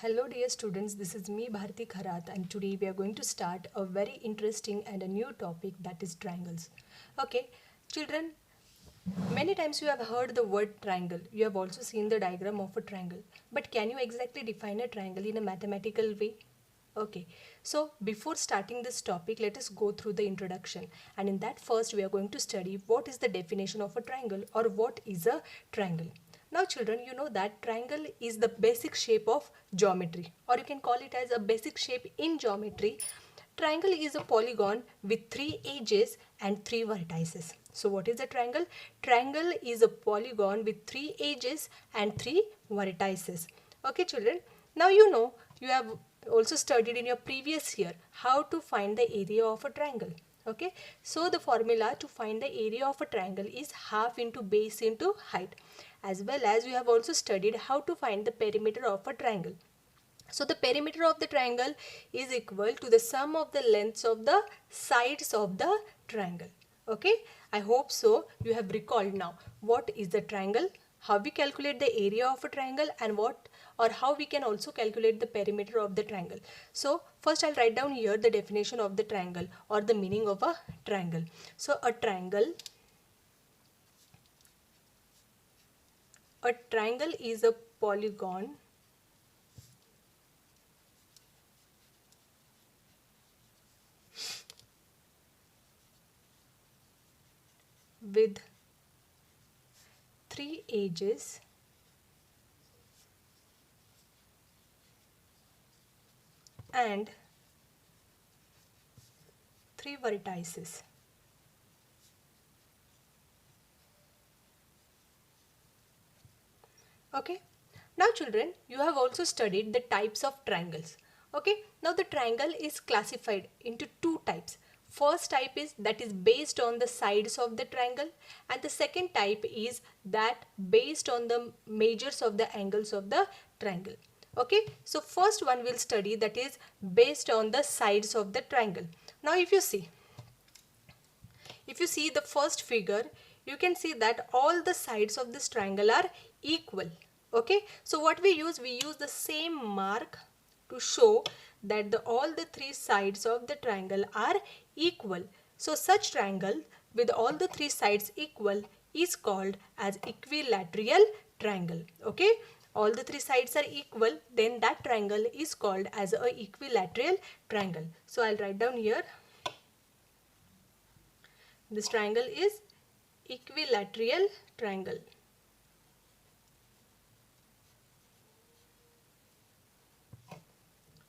Hello dear students, this is me Bharti Kharat and today we are going to start a very interesting and a new topic, that is triangles. Okay, children, many times you have heard the word triangle. You have also seen the diagram of a triangle. But can you exactly define a triangle in a mathematical way? Okay, so before starting this topic, let us go through the introduction. And in that first, we are going to study what is the definition of a triangle or what is a triangle. Now children, you know that triangle is the basic shape of geometry, or you can call it as a basic shape in geometry. Triangle is a polygon with three edges and three vertices. So what is a triangle? Triangle is a polygon with three edges and three vertices. Okay children, now you have also studied in your previous year how to find the area of a triangle. Okay, so the formula to find the area of a triangle is half into base into height, as well as you have also studied how to find the perimeter of a triangle. So the perimeter of the triangle is equal to the sum of the lengths of the sides of the triangle. Okay, I hope so you have recalled now what is the triangle, how we calculate the area of a triangle, and what or how we can also calculate the perimeter of the triangle. So first I'll write down here the definition of the triangle or the meaning of a triangle. So a triangle is a polygon with three edges and three vertices. Okay, now children, you have also studied the types of triangles. Okay, now the triangle is classified into two types. First type is that is based on the sides of the triangle, and the second type is that based on the measures of the angles of the triangle. Okay, so first one we'll study that is based on the sides of the triangle. Now if you see the first figure, you can see that all the sides of this triangle are equal. Okay, so what we use the same mark to show that all the three sides of the triangle are equal. So such triangle with all the three sides equal is called as equilateral triangle. Okay, all the three sides are equal, then that triangle is called as a equilateral triangle. So I'll write down here, this triangle is equilateral triangle.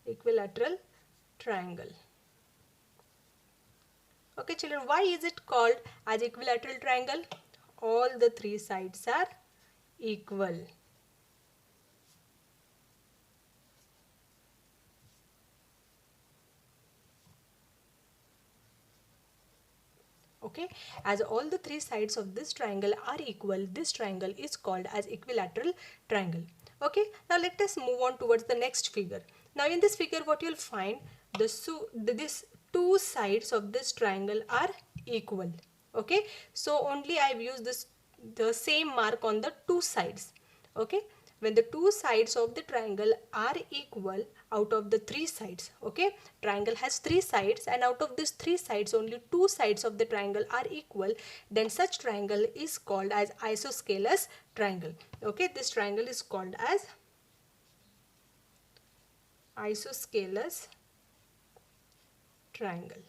Equilateral triangle. Okay children, why is it called as equilateral triangle? All the three sides are equal. Okay, as all the three sides of this triangle are equal, this triangle is called as equilateral triangle. Okay, now let us move on towards the next figure. Now in this figure what you'll find, this two sides of this triangle are equal. Okay, so only I've used the same mark on the two sides. Okay, when the two sides of the triangle are equal out of the three sides, okay, triangle has three sides and out of these three sides only two sides of the triangle are equal, then such triangle is called as isosceles triangle. Okay, this triangle is called as isosceles triangle.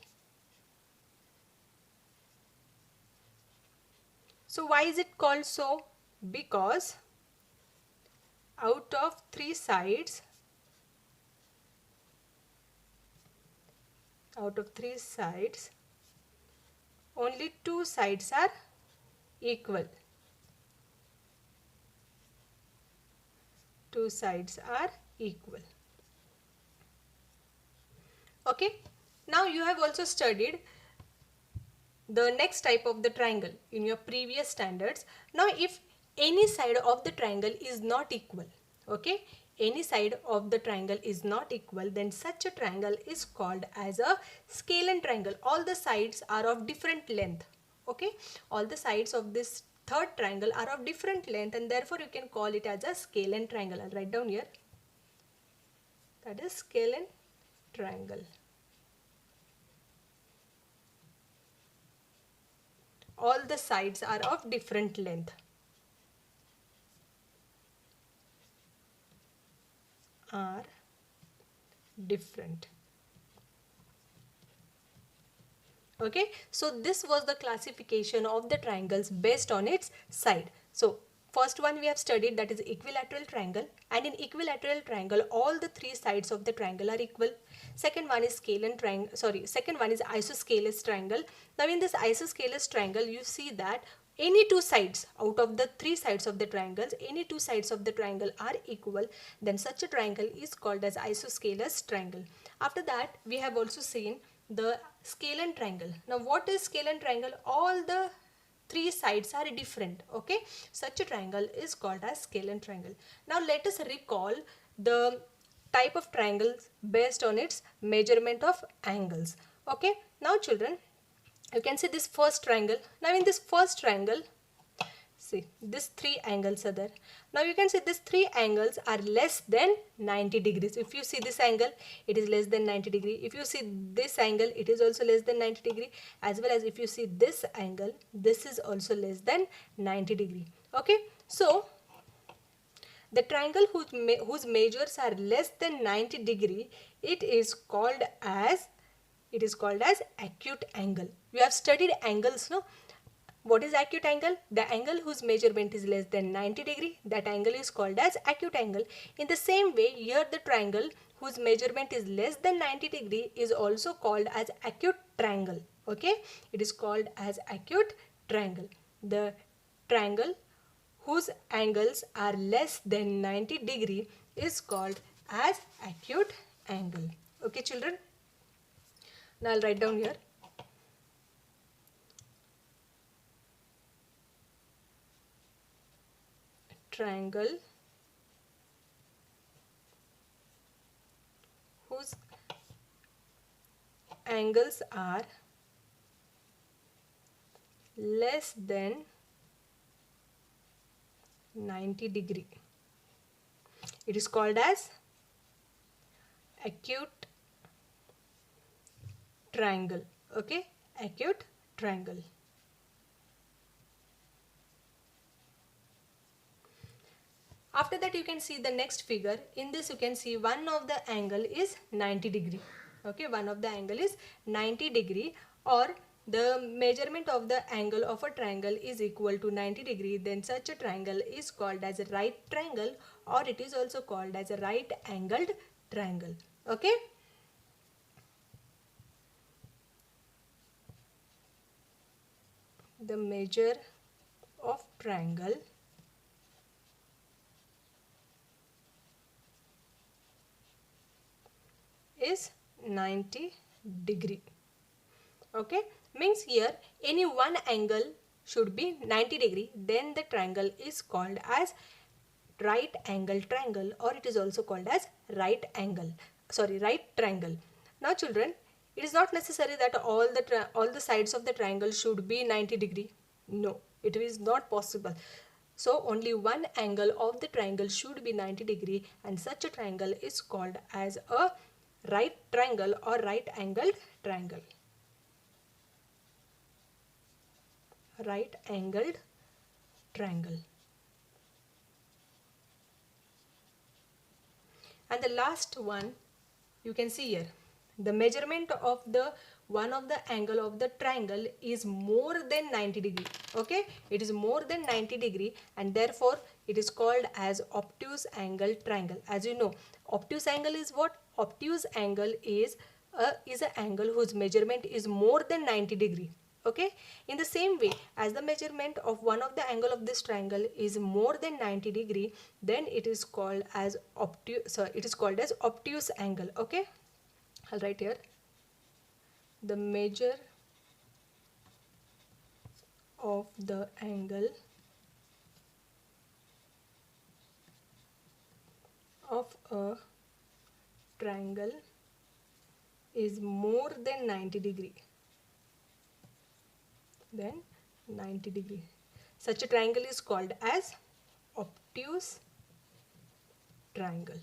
So why is it called so? Because out of three sides, only two sides are equal. Two sides are equal. Okay, now you have also studied the next type of the triangle in your previous standards. Now if any side of the triangle is not equal, okay, any side of the triangle is not equal, then such a triangle is called as a scalene triangle. All the sides are of different length. Okay, all the sides of this third triangle are of different length and therefore you can call it as a scalene triangle. I'll write down here. that is scalene triangle. All the sides are of different length. Are different. Okay, so this was the classification of the triangles based on its side. So first one we have studied, that is equilateral triangle, and in equilateral triangle all the three sides of the triangle are equal. Second one is second one is isosceles triangle. Now in this isosceles triangle you see that any two sides out of the three sides of the triangles, any two sides of the triangle are equal, then such a triangle is called as isosceles triangle. After that we have also seen the scalene triangle. Now what is scalene triangle? All the three sides are different. Okay, such a triangle is called as scalene triangle. Now let us recall the type of triangles based on its measurement of angles. Okay, now children, you can see this first triangle. Now in this first triangle, see these three angles are there. Now you can see these three angles are less than 90 degrees. If you see this angle, it is less than 90 degree. If you see this angle, it is also less than 90 degree. As well as if you see this angle, this is also less than 90 degree. Okay, so the triangle whose measures are less than 90 degree, it is called as acute angle. You have studied angles, no? What is acute angle? The angle whose measurement is less than 90 degree, that angle is called as acute angle. In the same way, here the triangle whose measurement is less than 90 degree is also called as acute triangle. Okay, it is called as acute triangle. The triangle whose angles are less than 90 degree is called as acute angle. Okay children, now I'll write down here. Triangle whose angles are less than 90 degree. It is called as acute triangle. Okay, acute triangle. After that you can see the next figure. In this you can see one of the angle is 90 degree. Okay, one of the angle is 90 degree, or the measurement of the angle of a triangle is equal to 90 degree, then such a triangle is called as a right triangle, or it is also called as a right angled triangle. Okay. The measure of triangle is 90 degree. Okay, means here any one angle should be 90 degree, then the triangle is called as right angle triangle, or it is also called as right triangle. Now children, it is not necessary that all the sides of the triangle should be 90 degree. No, it is not possible. So only one angle of the triangle should be 90 degree, and such a triangle is called as a right triangle or right angled triangle. Right angled triangle. And the last one you can see here, the measurement of the one of the angle of the triangle is more than 90 degree. Okay, it is more than 90 degree, and therefore it is called as obtuse angle triangle. As you know, obtuse angle is what? Obtuse angle is an angle whose measurement is more than 90 degree. Okay, in the same way as the measurement of one of the angle of this triangle is more than 90 degree, then it is called as obtuse angle. Okay, I'll write here the measure of the angle of a triangle is more than 90 degree. Then 90 degree. Such a triangle is called as obtuse triangle.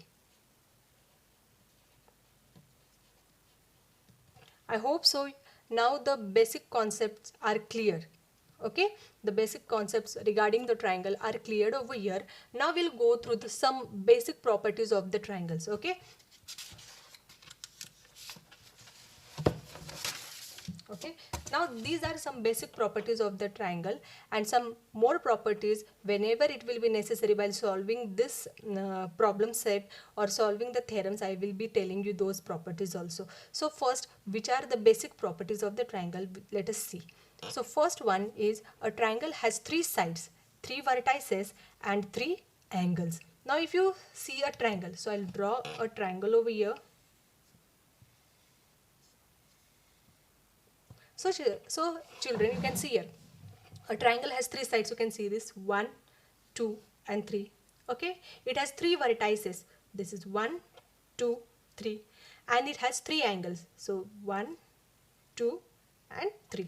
I hope so. Now the basic concepts are clear. Okay, the basic concepts regarding the triangle are cleared over here. Now we'll go through some basic properties of the triangles. Okay. Okay, now these are some basic properties of the triangle, and some more properties whenever it will be necessary while solving this problem set or solving the theorems. I will be telling you those properties also. So first, which are the basic properties of the triangle? Let us see. So first one is a triangle has three sides, three vertices and three angles. Now if you see a triangle, so I'll draw a triangle over here. So children, you can see here a triangle has three sides. You can see this 1, 2 and 3. Okay, it has three vertices. This is 1, 2, 3, and it has three angles. So 1, 2 and 3.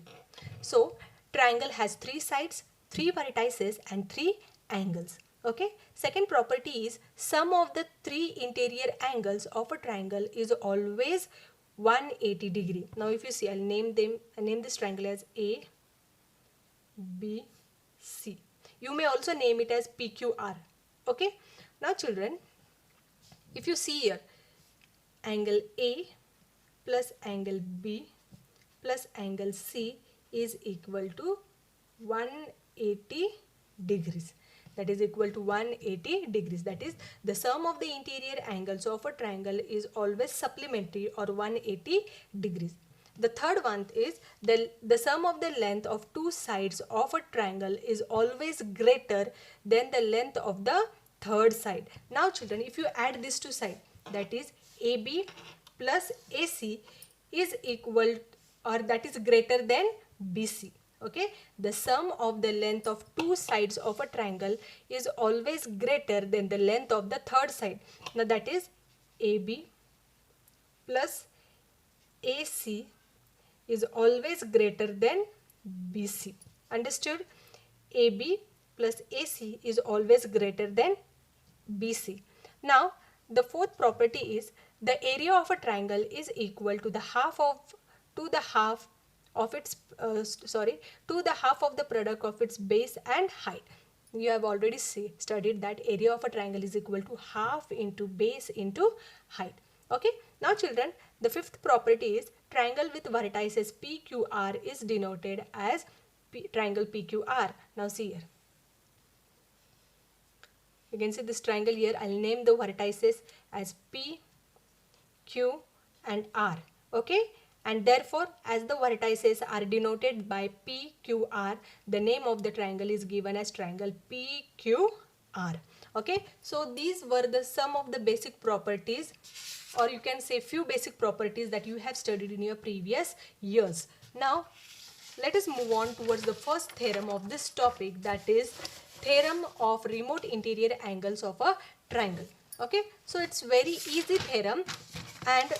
So triangle has three sides, three vertices and three angles. Okay, second property is sum of the three interior angles of a triangle is always 180 degree. Now if you see, I'll name this triangle as A, B, C. You may also name it as PQR. Okay. Now children, if you see here, angle A plus angle B plus angle C is equal to 180 degrees. That is equal to 180 degrees. That is, the sum of the interior angles of a triangle is always supplementary or 180 degrees. The third one is the sum of the length of two sides of a triangle is always greater than the length of the third side. Now children, if you add these two sides, that is AB plus AC is equal or that is greater than BC. Okay, the sum of the length of two sides of a triangle is always greater than the length of the third side. Now that is AB plus AC is always greater than BC. Understood? AB plus AC is always greater than BC. Now the fourth property is the area of a triangle is equal to the half of its to the half of the product of its base and height. You have already studied that area of a triangle is equal to half into base into height. Okay. Now children, the fifth property is triangle with vertices PQR is denoted as triangle PQR. Now see here. You can see this triangle here. I'll name the vertices as P, Q and R. Okay. And therefore, as the vertices are denoted by PQR, the name of the triangle is given as triangle PQR. Okay. So these were the some of the basic properties, or you can say few basic properties that you have studied in your previous years. Now let us move on towards the first theorem of this topic, that is theorem of remote interior angles of a triangle. Okay, so it's very easy theorem, and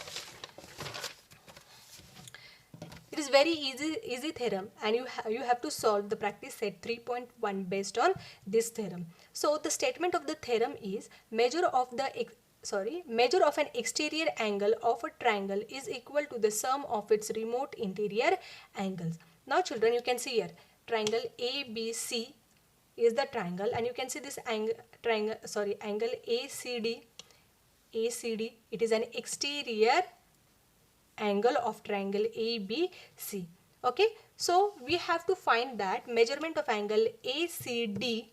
it is very easy theorem, and you have to solve the practice set 3.1 based on this theorem. So the statement of the theorem is measure of an exterior angle of a triangle is equal to the sum of its remote interior angles. Now children, you can see here triangle ABC is the triangle, and you can see this angle ACD. It is an exterior angle of triangle ABC. Okay, so we have to find that measurement of angle ACD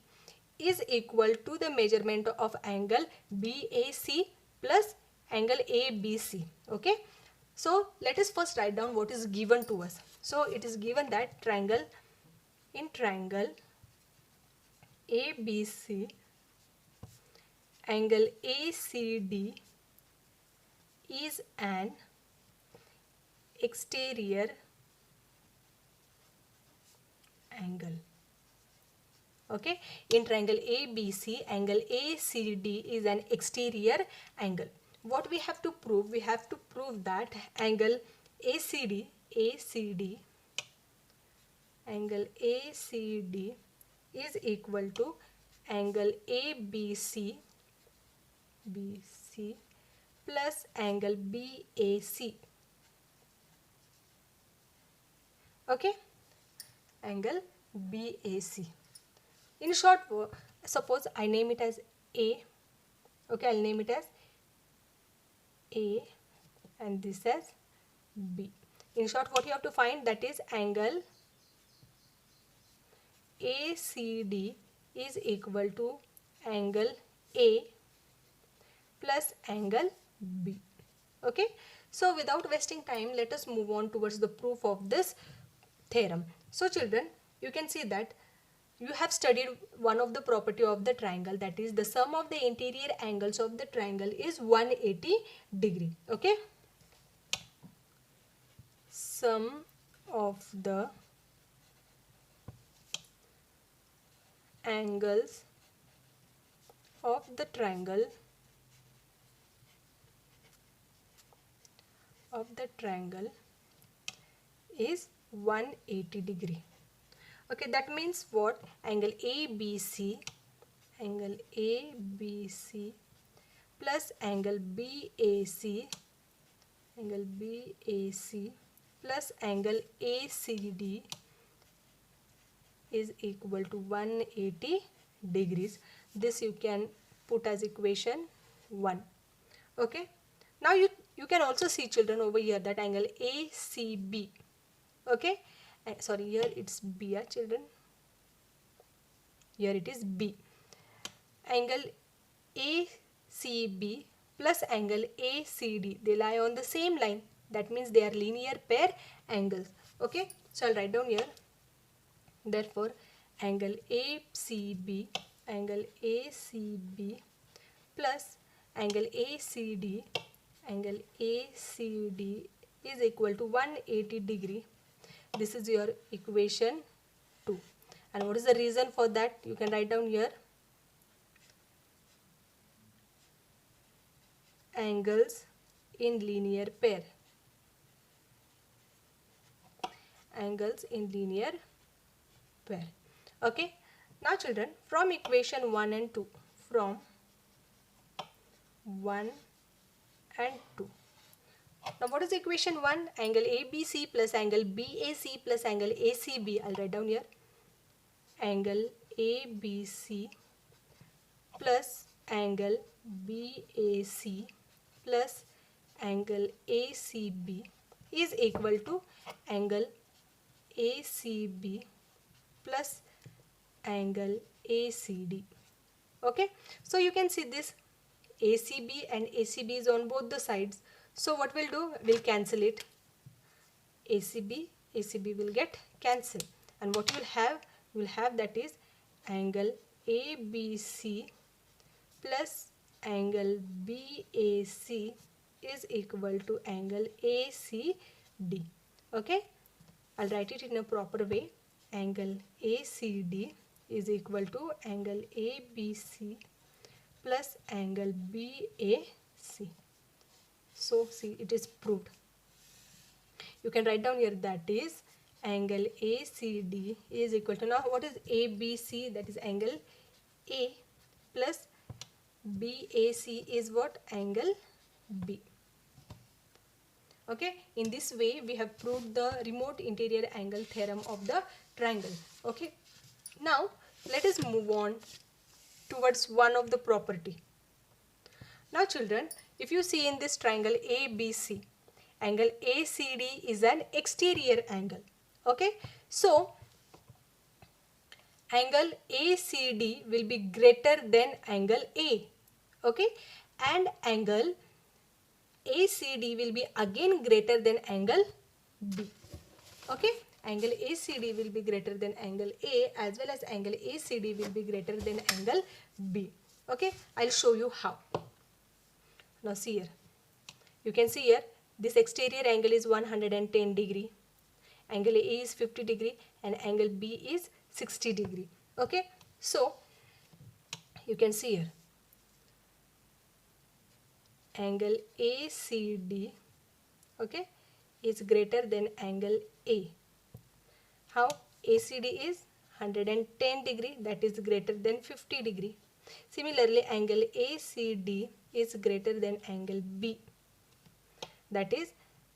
is equal to the measurement of angle BAC plus angle ABC. Okay, so let us first write down what is given to us. So it is given that triangle ABC, angle ACD is an exterior angle. Okay, in triangle ABC, angle ACD is an exterior angle. What we have to prove? We have to prove that angle ACD is equal to angle ABC plus angle BAC. Okay, angle BAC. In short, suppose I name it as A. Okay, I'll name it as A and this as B. In short, what you have to find, that is angle ACD is equal to angle A plus angle B. Okay, so without wasting time, let us move on towards the proof of this theorem. So children, you can see that you have studied one of the property of the triangle, that is the sum of the interior angles of the triangle is 180 degree. Okay, sum of the angles of the triangle is 180 degree. Okay, that means what? Angle ABC plus angle BAC plus angle ACD is equal to 180 degrees. This you can put as equation 1. Okay, now you can also see children over here that angle ACB. Okay, sorry, here it's B, children, here it is B. Angle ACB plus angle ACD, they lie on the same line, that means they are linear pair angles. Okay, so I'll write down here, therefore angle ACB plus angle ACD is equal to 180 degree. This is your equation 2. And what is the reason for that? You can write down here, angles in linear pair. Okay, now children, from equation 1 and 2, now what is equation 1? Angle ABC plus angle BAC plus angle ACB. I'll write down here, angle ABC plus angle BAC plus angle ACB is equal to angle ACB plus angle ACD. Okay, so you can see this ACB and ACB is on both the sides. So what we'll do, we'll cancel it. ACB will get cancelled, and what you'll have that is angle ABC plus angle BAC is equal to angle ACD. Okay, I'll write it in a proper way. Angle ACD is equal to angle ABC plus angle BAC. So see, it is proved. You can write down here, that is angle ACD is equal to, now what is ABC? That is angle A plus BAC is what? Angle B. Okay, in this way we have proved the remote interior angle theorem of the triangle. Okay, now let us move on towards one of the property. Now children, if you see in this triangle ABC, angle ACD is an exterior angle. Okay, so angle ACD will be greater than angle A. Okay, and angle ACD will be again greater than angle B. Okay, angle ACD will be greater than angle A, as well as angle ACD will be greater than angle B. Okay, I'll show you how. Now see here, you can see here this exterior angle is 110 degree, angle A is 50 degree and angle B is 60 degree. Okay, so you can see here angle ACD, okay, is greater than angle A. How? ACD is 110 degree, that is greater than 50 degree. Similarly, angle ACD is greater than angle B, that is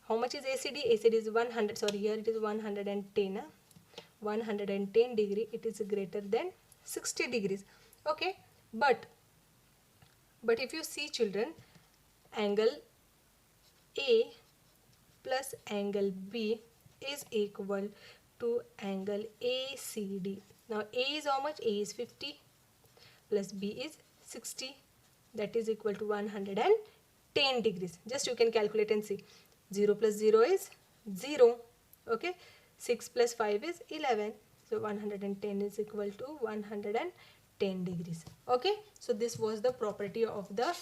how much is ACD? ACD is 100, sorry, here it is 110, 110 degree, it is greater than 60 degrees. Okay, but if you see children, angle A plus angle B is equal to angle ACD. Now A is how much? A is 50 plus B is 60, that is equal to 110 degrees. Just you can calculate and see. 0 plus 0 is 0. Okay, 6 plus 5 is 11. So 110 is equal to 110 degrees. Okay, so this was the property of the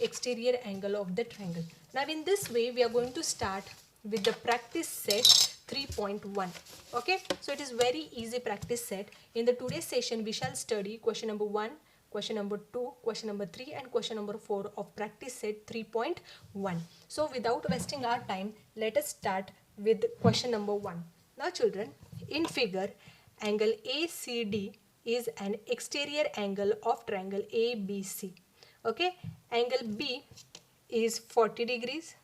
exterior angle of the triangle. Now in this way we are going to start with the practice set 3.1. Okay, so it is very easy practice set. In the today's session we shall study question number 1, question number 2, question number 3 and question number 4 of practice set 3.1. So without wasting our time, let us start with question number 1. Now children, in figure, angle ACD is an exterior angle of triangle ABC. Okay, angle B is 40 degrees,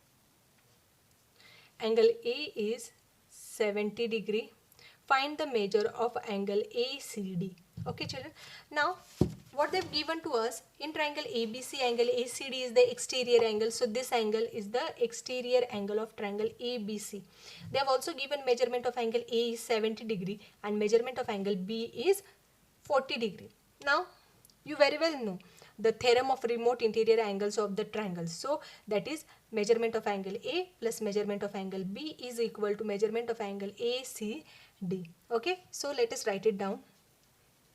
angle A is 70 degree. Find the measure of angle ACD. Okay children, now what they've given to us, in triangle ABC, angle ACD is the exterior angle. So this angle is the exterior angle of triangle ABC. They have also given measurement of angle A is 70 degree and measurement of angle B is 40 degree. Now you very well know the theorem of remote interior angles of the triangle. So that is measurement of angle A plus measurement of angle B is equal to measurement of angle ACD. Okay, so let us write it down.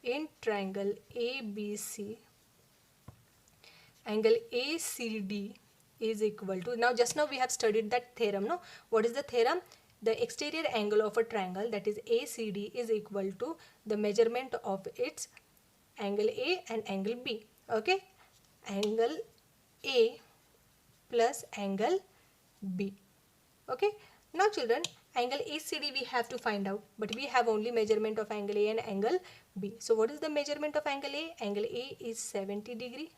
In triangle ABC, angle ACD is equal to, now just now we have studied that theorem, no? What is the theorem? The exterior angle of a triangle, that is ACD, is equal to the measurement of its angle A and angle B. Okay, angle A plus angle B. Okay, now children, angle ACD we have to find out, but we have only measurement of angle A and angle B. So what is the measurement of angle A? Angle A is 70 degree,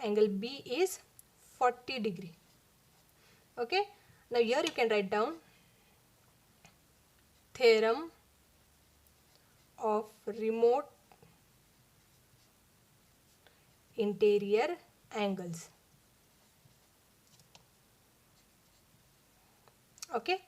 angle B is 40 degree. Okay, now here you can write down theorem of remote interior angles. Okay,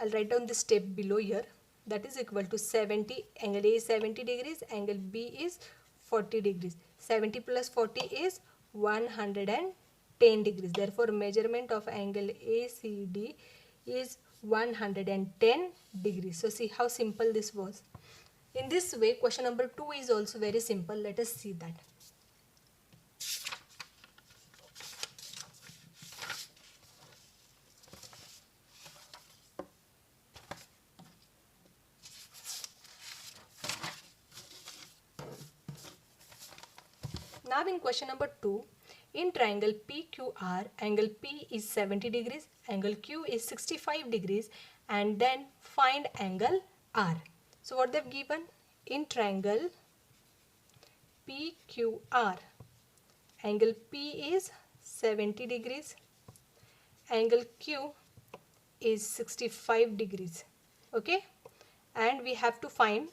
I'll write down this step below here. That is equal to 70, angle A is 70 degrees, angle B is 40 degrees. 70 plus 40 is 110 degrees. Therefore, measurement of angle ACD is 110 degrees. So, see how simple this was. In this way, question number 2 is also very simple. Let us see that. Now in question number 2, in triangle PQR, angle P is 70 degrees, angle Q is 65 degrees, and then find angle R. So what they've given, in triangle PQR, angle P is 70 degrees, angle Q is 65 degrees. Okay, and we have to find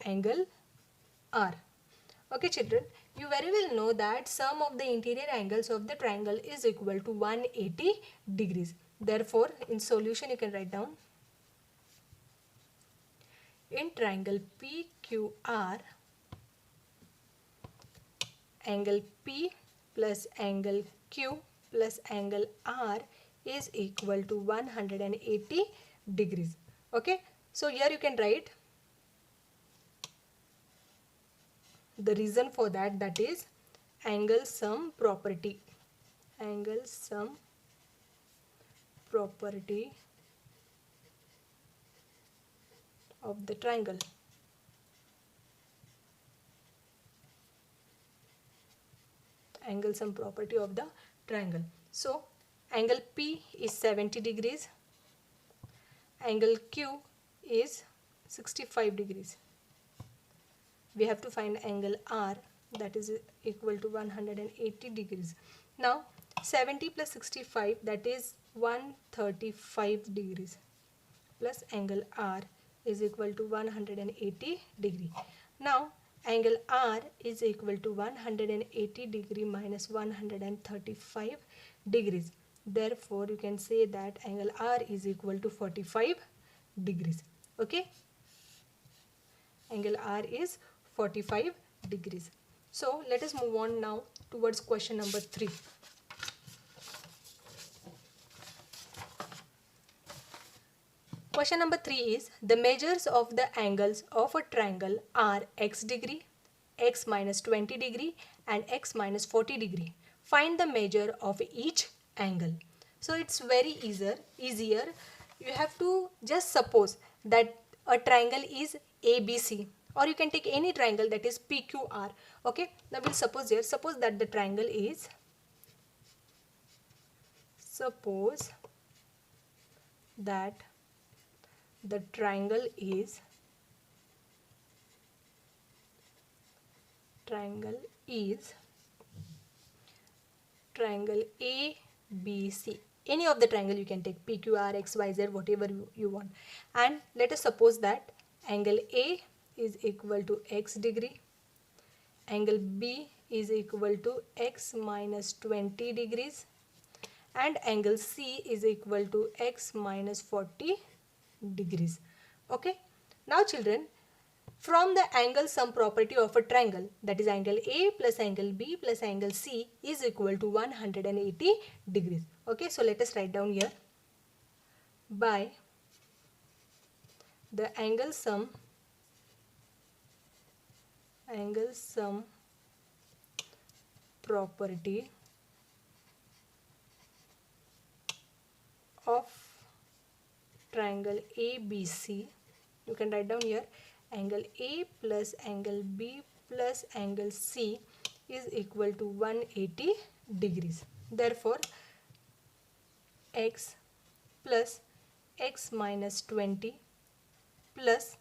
angle R. Okay children, you very well know that sum of the interior angles of the triangle is equal to 180 degrees. Therefore, in solution you can write down, in triangle PQR, angle P plus angle Q plus angle R is equal to 180 degrees. Okay, so here you can write the reason for that, that is angle sum property. Angle sum property of the triangle. Angle sum property of the triangle. So angle P is 70 degrees, angle Q is 65 degrees. We have to find angle R, that is equal to 180 degrees. Now 70 plus 65, that is 135 degrees, plus angle R is equal to 180 degree. Now angle R is equal to 180 degree minus 135 degrees. Therefore you can say that angle R is equal to 45 degrees. Okay, angle R is 45 degrees. So let us move on now towards question number 3. Question number 3 is, the measures of the angles of a triangle are x degree, x minus 20 degree and x minus 40 degree. Find the measure of each angle. So it's very easier. You have to just suppose that a triangle is ABC, or you can take any triangle that is PQR. Okay, now we'll suppose here, suppose that the triangle is, suppose that the triangle is triangle ABC. Any of the triangle you can take, PQR, XYZ, whatever you want. And let us suppose that angle A is equal to x degree, angle B is equal to x minus 20 degrees and angle C is equal to x minus 40 degrees. Okay, now children, from the angle sum property of a triangle, that is angle A plus angle B plus angle C is equal to 180 degrees. Okay, so let us write down here, by the angle sum property of triangle ABC, you can write down here, angle A plus angle B plus angle C is equal to 180 degrees. Therefore x plus x minus 20 plus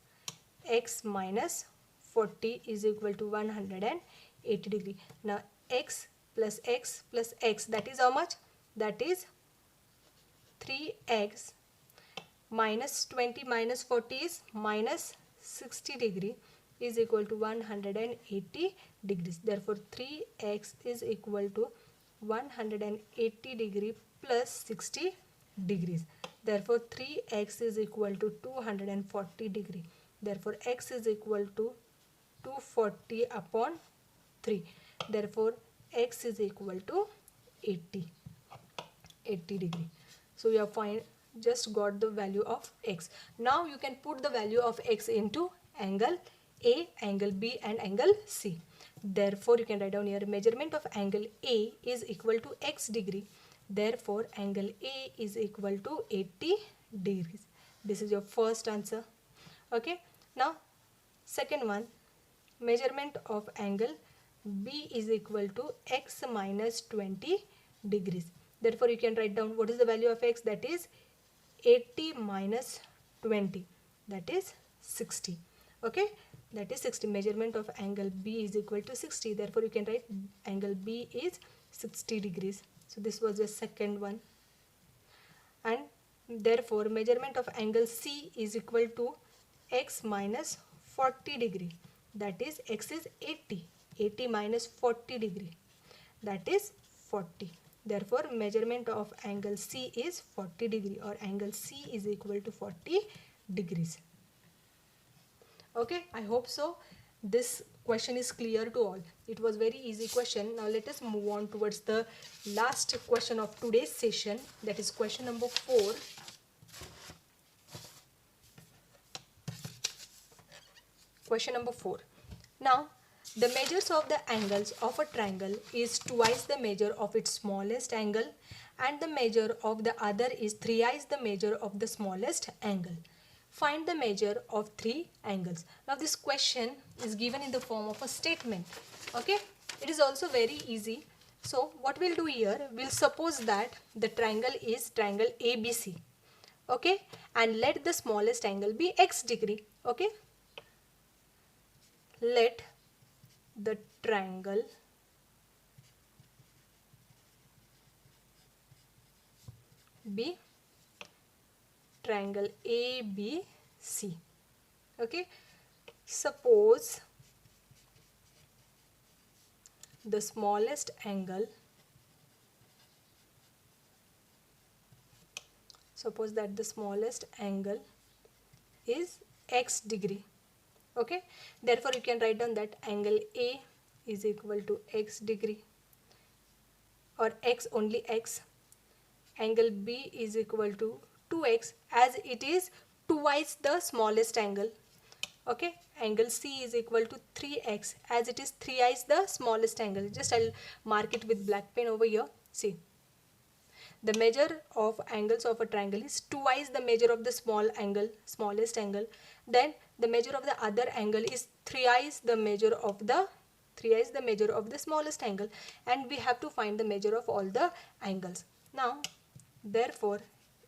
x minus 40 is equal to 180 degree. Now x plus x plus x, that is how much? That is 3x minus 20 minus 40 is minus 60 degree is equal to 180 degrees. Therefore 3x is equal to 180 degree plus 60 degrees. Therefore 3x is equal to 240 degree. Therefore x is equal to 240 upon 3. Therefore x is equal to 80 degree. So you have just got the value of x. Now you can put the value of x into angle A, angle B and angle C. Therefore you can write down here, measurement of angle A is equal to x degree. Therefore angle A is equal to 80 degrees. This is your first answer. Okay, now second one, measurement of angle B is equal to x minus 20 degrees. Therefore you can write down what is the value of x, that is 80 minus 20, that is 60. Okay, that is 60. Measurement of angle B is equal to 60. Therefore you can write angle B is 60 degrees. So this was the second one. And therefore measurement of angle C is equal to x minus 40 degree, that is x is 80 minus 40 degree, that is 40. Therefore measurement of angle C is 40 degree, or angle C is equal to 40 degrees. Okay, I hope so. This question is clear to all. It was very easy question. Now let us move on towards the last question of today's session, that is question number 4. Question number 4. Now the measures of the angles of a triangle is twice the measure of its smallest angle, and the measure of the other is thrice the measure of the smallest angle. Find the measure of 3 angles. Now this question is given in the form of a statement. Okay, it is also very easy. So what we'll do here, we'll suppose that the triangle is triangle ABC. Okay, and let the smallest angle be x degree. Okay, let the triangle be triangle ABC. Okay, suppose the smallest angle, suppose that the smallest angle is x degree. Okay, therefore you can write down that angle A is equal to x degree, or x, only x. Angle B is equal to 2x, as it is twice the smallest angle. Okay, angle C is equal to 3x, as it is thrice the smallest angle. Just I'll mark it with black pen over here. See, the measure of angles of a triangle is twice the measure of the smallest angle. Then the measure of the other angle is thrice the measure of the smallest angle, and we have to find the measure of all the angles. Now, therefore,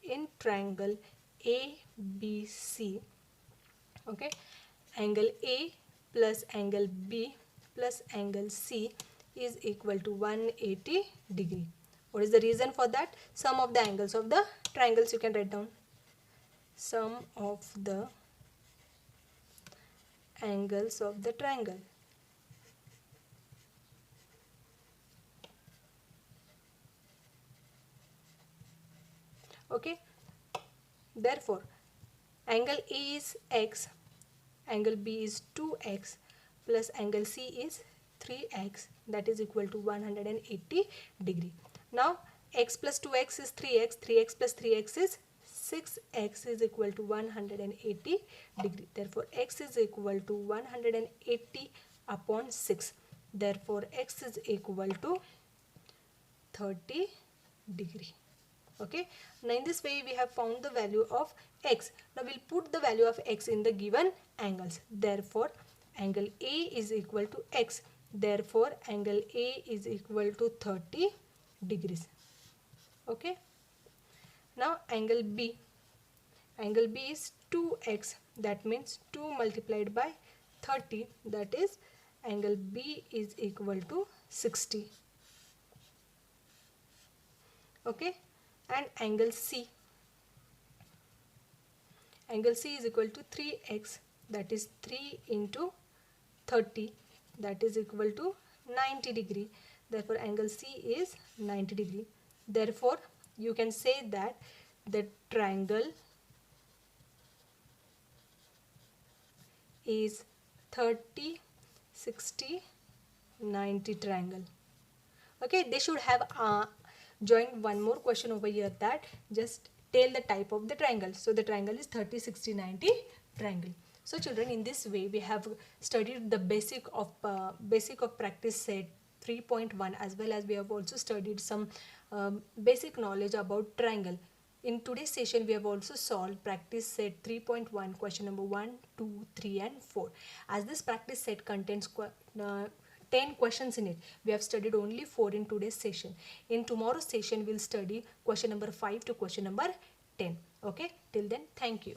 in triangle ABC, okay, angle A plus angle B plus angle C is equal to 180 degree. What is the reason for that? Sum of the angles of the triangles, you can write down. Sum of the angles of the triangle. Okay, therefore angle A is x, angle B is 2x plus angle C is 3x, that is equal to 180 degree. Now x plus 2x is 3x, 3x plus 3x is 6x is equal to 180 degree. Therefore x is equal to 180 upon 6. Therefore x is equal to 30 degree. Okay, now in this way we have found the value of x. Now we'll put the value of x in the given angles. Therefore angle A is equal to x. Therefore angle A is equal to 30 degrees. Okay, now angle B. Angle B is 2x, that means 2 multiplied by 30, that is angle B is equal to 60. Okay, and angle C. Angle C is equal to 3x, that is 3 into 30, that is equal to 90 degree. Therefore angle C is 90 degree. Therefore you can say that the triangle is 30, 60, 90 triangle. Okay, they should have joined one more question over here, that just tell the type of the triangle. So the triangle is 30, 60, 90 triangle. So children, in this way we have studied the basic of practice set 3.1, as well as we have also studied some basic knowledge about triangle. In today's session we have also solved practice set 3.1, question number 1, 2, 3 and 4. As this practice set contains 10 questions in it, we have studied only 4 in today's session. In tomorrow's session we'll study question number 5 to question number 10. Okay, till then, thank you.